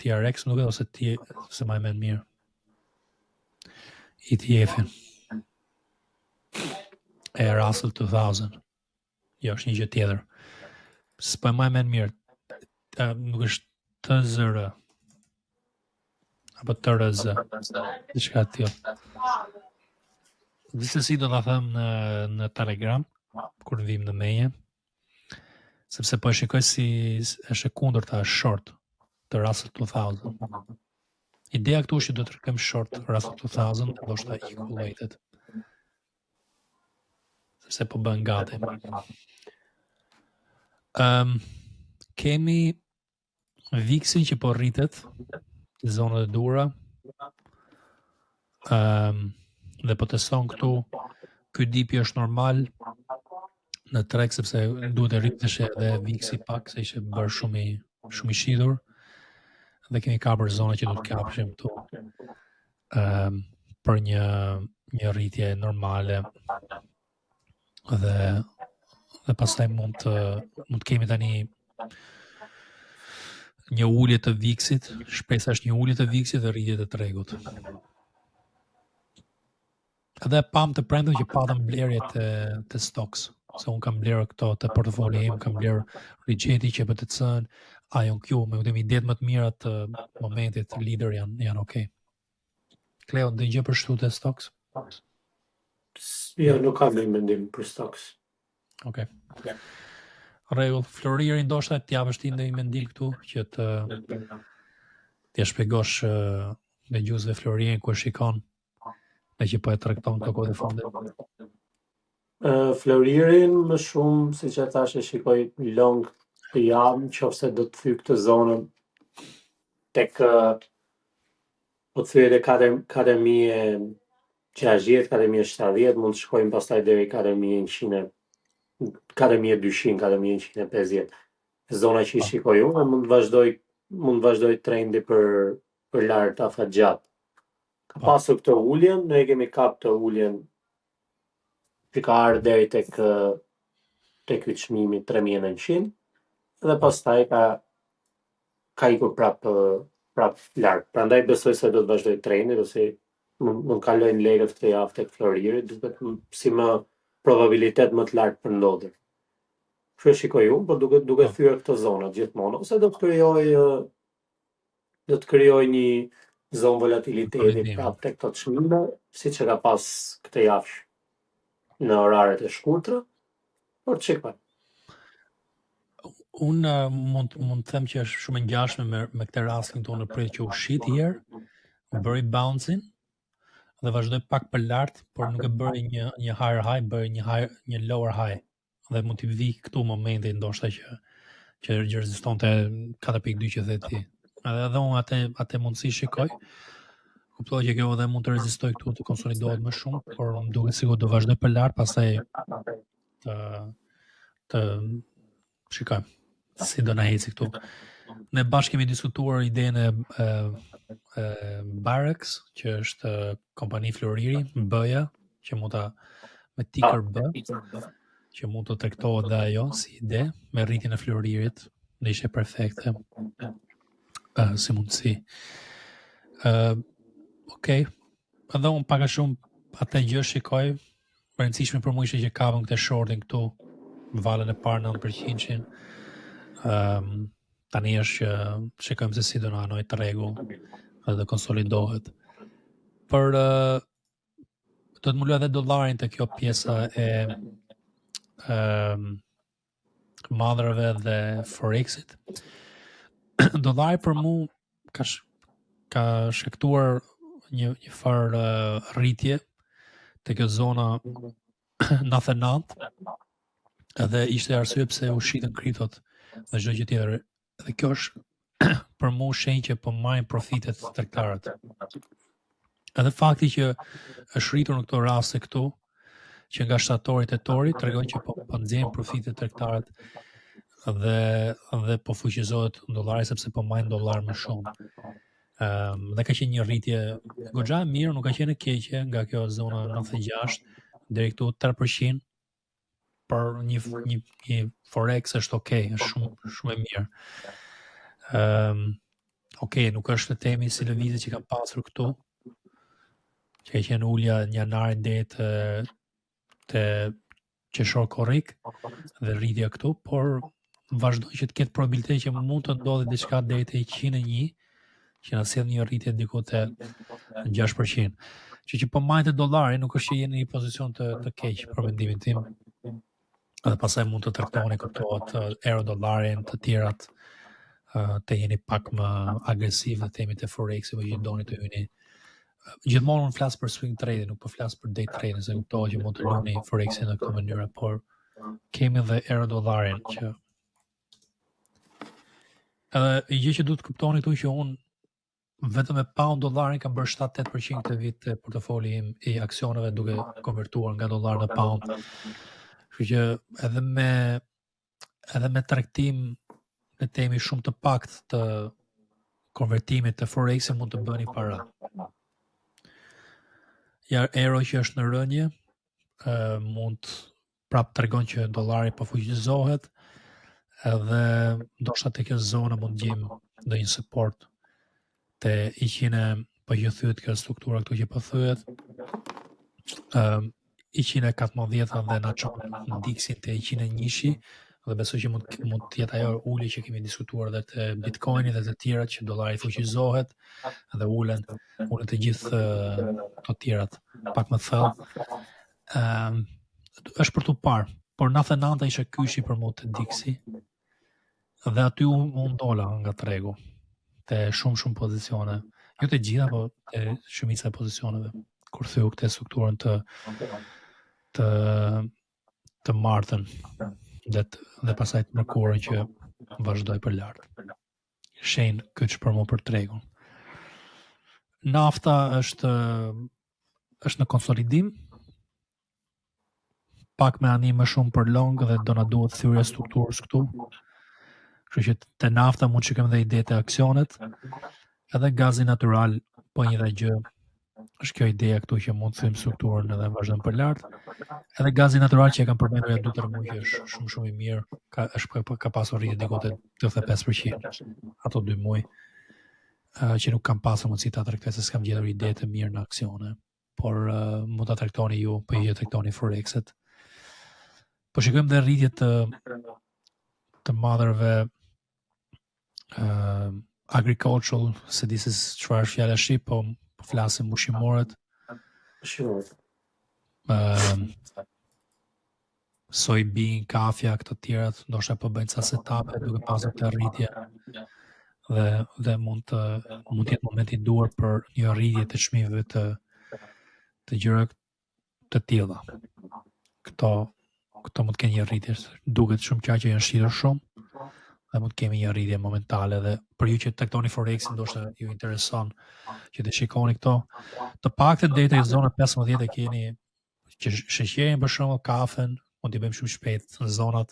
TRX nuk e ose se më mend mirë. ETF-in. E Russell 2000. Jo, është një gjë tjetër. S'po më mend mirë. Nuk është TZR apo TRZ. Diçka tjetër. Gjithsesi do ta them në Telegram, kur vim në meje, sepse po e shikoj si është e kundërta, është short të Russell 2000. Ideja këtu është që do të kërkojmë short Russell 2000, ndoshta equal weighted. Sepse po bën gati. Kemi VIX-in që po rritet në zonat e dura. Dhe po teston këtu, ky dipi është normal në treg sepse duhet të rritesh edhe VIX-i pak, se ishte bërë shumë i shitur. Dhe kemi kapur zona që duhet kapshim këtu për një rritje normale. Dhe pastaj mund të kemi tani një ulje të VIX-it, shpresa është një ulje të VIX-it dhe rritje të tregut. Edhe pam të premtëm që patëm blerje të stocks, se unë kam blerë këto të portofolio im, kam blerë Rigetti, QBTC-n, IonQ, me udhemi idetë më të mira të momentit lider janë okay. Kleo, ndonjë për shtu të stocks? Jo, nuk kam një mendim për stocks. Okay. Rregull, Floriri ndoshta t'japësh ti ndonjë mendim këtu që t'ja shpjegosh dëgjuesve Floririn ku shikon dhe që po e tregton këto kohë të fundit. Floririn më shumë, siç e thash, e shikoj long të javë, nëse do të thyj këtë zonën tek po të thyej 4060, 4070, mund të shkojmë pastaj deri 4100, 4200, 4150. Zona që i shikoj unë mund të vazhdoj trendi për lart afatgjat. Ka pasur këtë uljen, ne kemi kap të uljen që ka ardhur deri tek ky çmimi 3900 dhe pastaj ka ikur prap lart. Prandaj besoj se do të vazhdoj trendi ose mund kalojnë lekët këtë javë tek Floriri, duket si më probabilitet më të lartë për ndodhje. Kështu e shikoj unë, por duke thyer këtë zonë gjithmonë, ose do të krijoj një zonë volatiliteti prapë tek këto çmime, siç e ka pas këtë javë në oraret e shkurtra, por çikoj. Unë mund të them që është shumë e ngjashme me këtë rastin tonë në prit që u shit herë, bëri bouncing dhe vazhdoi pak për lart, por nuk e bëri një higher high, bëri një lower high. Dhe mund t'i vi këtu momenti ndoshta që rezistonte 4.2 që the ti. Edhe unë atë mundësi shikoj. Kuptoj që kjo edhe mund të rezistoj këtu, të konsolidohet më shumë, por më duket sikur do vazhdoj për lart, pastaj të shikojmë si do na eci këtu. Ne bashkë kemi diskutuar idenë e Barex, që është kompani Floriri, B-ja, që mund ta me ticker B, që mund të tregtohet dhe ajo si ide me rritjen e Floririt, dhe ishte perfekte si mundësi. Okej. Edhe unë pak a shumë atë gjë shikoj, rëndësishme për mua ishte që kapëm këtë shortin këtu, valën e parë 9%. Tani është që shikojmë se si do na anoj tregu dhe konsolidohet. Për do të më lë edhe dollarin të kjo pjesa e madhrave dhe Forexit. Dollari për mu ka shkaktuar një farë rritje te kjo zona 99 edhe ishte arsye pse u shitën kriptot dhe çdo gjë tjetër. Dhe kjo është për mu shenjë që po marrin profitet tregtarët. Edhe fakti që është rritur në këto raste këtu, që nga shtatori tetori tregon që po nxjerrin profitet tregtarët dhe po fuqizohet dollari sepse po marrin dollar më shumë. Dhe ka qenë një rritje goxha e mirë, nuk ka qenë e keqe nga kjo zona 96 deri këtu 3%, për një Forex është okay, është shumë e mirë. Okay, nuk është të temi si lëvizje që kam pasur këtu, që ka qenë ulja në janarin deri te qershor korrik dhe rritja këtu, por vazhdoj që të ketë probabilitet që mund të ndodhi diçka deri te 101, që na sjell një rritje diku te 6%. Që po majtë dollari nuk është që jeni në një pozicion të keq për mendimin tim. Edhe pastaj mund të traktoni këto euro-dollarin, të tjerat të jeni pak më agresiv në temit e Forex, apo që doni të hyni. Gjithmonë unë flas për swing trading, nuk po flas për day trading, se kuptohet që mund të luni Forexin në këtë mënyrë, por kemi edhe euro-dollarin që edhe gjë që duhet të kuptoni këtu që unë vetëm me pound-dollarin kam bërë 7-8% këtë vit të portofoli im i aksioneve duke konvertuar nga dollar në pound. Kështu që edhe me tregtim në temi shumë të pakt të konvertimit të Forexit mund të bëni para. Ja euro që është në rënje, mund prap tregon që dollari po fuqizohet, edhe ndoshta tek kjo zonë mund gjejmë ndonjë support te 100, po që thyet kjo struktura këtu që po thyet. 114 dhe na çon ndiksin te 101, dhe besoj që mund të jetë ajo ulje që kemi diskutuar edhe te Bitcoini dhe të tjerat që dollari fuqizohet dhe ulen të gjithë të tjerat pak më thellë. Është për tu parë, por 99 ishte kyshi për mua të diksi dhe aty unë ndola nga tregu te shumë pozicione, jo të gjitha, po te shumica e pozicioneve kur thyu këtë strukturën të martën dhe pasaj të mërkurën që vazhdoj për lartë. Shenjë kyç për mua për tregun. Nafta është në konsolidim, pak me anim më shumë për long dhe do na duhet thyrje strukturës këtu. Kështu që te nafta mund shikojmë dhe ide të aksionet, edhe gazi natyral, po një dhe gjë, është kjo ideja këtu që mund të thym strukturën edhe vazhdojmë për lartë. Edhe gazi natyral që e kam përmendur ja 2-3 muaj që është shumë i mirë, ka pasur rritje diku te 85% ato 2 muaj, që nuk kam pasur mundësi ta traktoj se s'kam gjetur ide të mirë në aksione, por mund ta traktoni ju, po ju traktoni Forexet. Po shikojmë dhe rritje të madhërve agricultural, se di se çfarë është fjala shqip, po flasim ushqimorët. Soybean, kafja, këto tjerat, ndoshta po bëjnë ca setape duke pasur të rritje dhe mund të jetë momenti i duhur për një rritje të çmimeve të gjëra të tilla. Këto mund të kenë një rritje, duket shumë qartë që janë shqitur shumë, dhe mund të kemi një rritje momentale, dhe për ju që traktoni Forexin ndoshta ju intereson që të shikoni këto. Të paktën deri te zona 15 e keni që sheqerin për shembull, kafen, mund t'i bëjmë shumë shpejt në zonat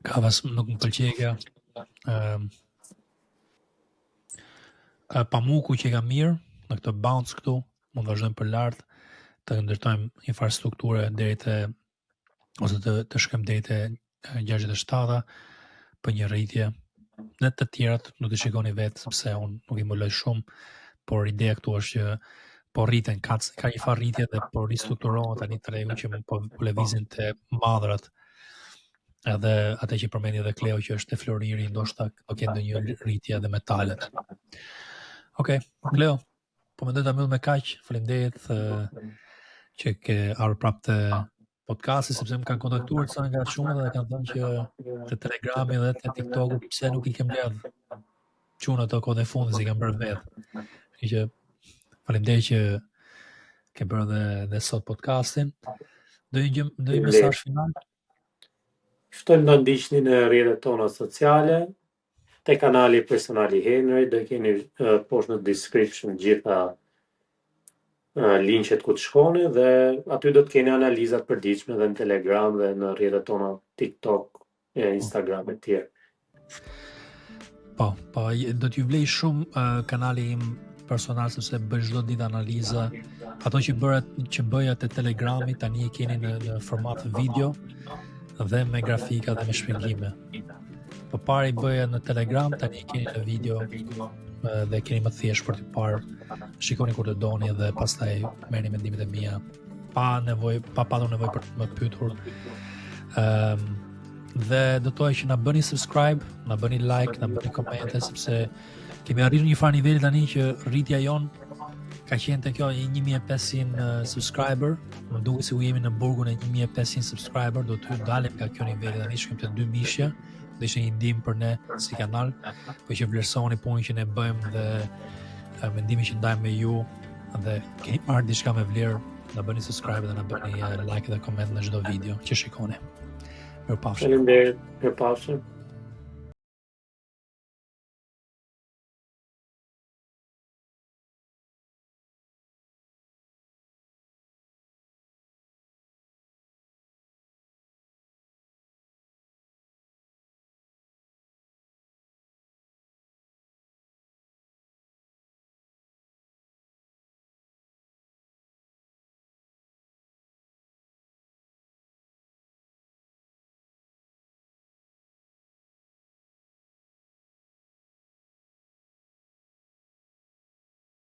kafes nuk më pëlqej kjo. Pamuku që ka mirë në këtë bounce këtu, mund vazhdojmë për lart, të ndërtojmë infrastrukturë deri te ose të shkojmë deri te 67 për një rritje. Në të tjerat nuk të shikoni vetë, sepse unë nuk i mbuloj shumë, por ideja këtu është që po rriten, ka një farë rritje dhe po ristrukturohen tani tregu që po lëvizin te madhrat. Edhe atë që përmendi edhe Kleo që është te floriri, ndoshta do ketë ndonjë rritje edhe metalet. Okej, Kleo, po mendoj ta mbyll me kaq. Faleminderit që ke ardhur prapë te podcasti, sepse më kanë kontaktuar ca nga shumë dhe kanë thënë që te Telegrami dhe te TikToku pse nuk i kem mbledh çun ato kohën e fundit si kanë bërë vetë. Kështu që faleminderit që ke bërë dhe sot podcastin. Do një mesazh final? Ftojmë të ndiqni në rrjetet tona sociale, te kanali personal i Henry, do keni poshtë në description gjitha linqet ku të shkoni, dhe aty do të keni analizat përditshme dhe në Telegram dhe në rrjetet tona TikTok, Instagram e tjerë. Po, do t'ju vlej shumë kanali im personal, sepse bëj çdo ditë analiza. Ato që bëja te Telegrami tani e keni në format video dhe me grafika dhe me shpjegime. Po pari bëja në Telegram, tani e keni në video dhe keni më thjesht për të parë. Shikoni kur të doni dhe pastaj merrni mendimet e mia pa patur nevojë për të më pyetur. Dhe do të thoya që na bëni subscribe, na bëni like, na bëni komente, sepse kemi arritur një farë niveli tani që rritja jon Ka qenë të kjo 1500 subscriber, më duket se u jemi në burgun e 1500 subscriber, do të dalim nga kjo niveli dhe ne shkojmë të 2 mishje, dhe ishte një ndihmë për ne si kanal, po që vlerësoni punën që ne bëjmë dhe mendimin që ndajmë me ju dhe keni marrë diçka me vlerë, na bëni subscribe dhe na bëni like dhe koment në çdo video që shikoni. Mirupafshim. Faleminderit. Mirupafshim.